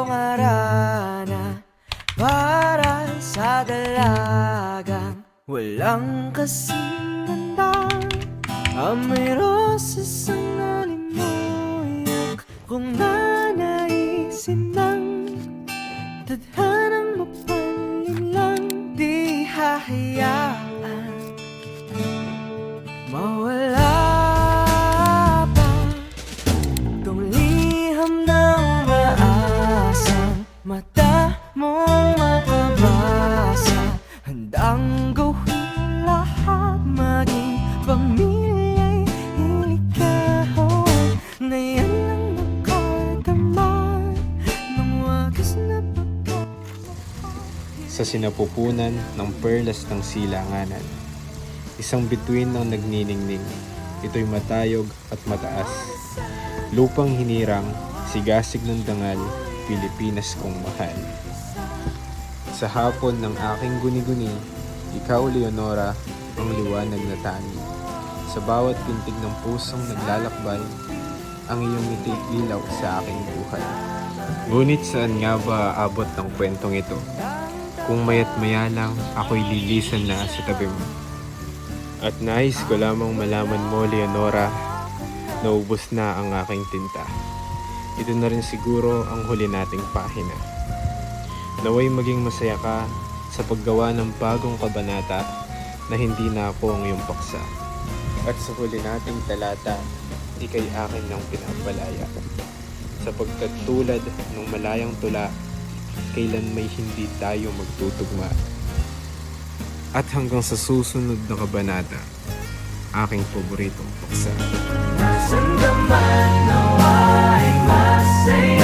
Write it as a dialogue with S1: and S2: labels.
S1: arana para sa dalagang walang kasing ganda. Amoy roses ang alimoyak kung nanaisin ng tadhanang mapalim lang. Di hahayaan mawala pa tong liham ng umaasang mata mong makabasa. Handang gawin lahat, maging pamilya'y ilikahon na yan lang nakadama ng wagas na
S2: Sa sinapupunan ng perlas ng silanganan, isang bituin ang nagniningning. Ito'y matayog at mataas. Lupang hinirang, sigasig ng dangal, Pilipinas kong mahal. Sa hapon ng aking guni-guni, ikaw, Leonora, ang liwanag na tani. Sa bawat pintig ng pusong naglalakbay, ang iyong ngiti ilaw sa aking buhay. Ngunit saan nga ba aabot ng kwentong ito? Kung maya't maya lang, ako'y lilisan na sa tabi mo. At nais ko lamang malaman mo, Leonora, naubos na ang aking tinta. Ito na rin siguro ang huli nating pahina. Naway maging masaya ka sa paggawa ng bagong kabanata na hindi na ako ang iyong paksa. At sa huli nating talata, ika'y akin ng pinapalaya. Sapagkat tulad ng malayang tula, kailan may hindi tayo magtutugma. At hanggang sa susunod na kabanata, aking paboritong paksa.
S1: nasan ka man, nawa'y masaya.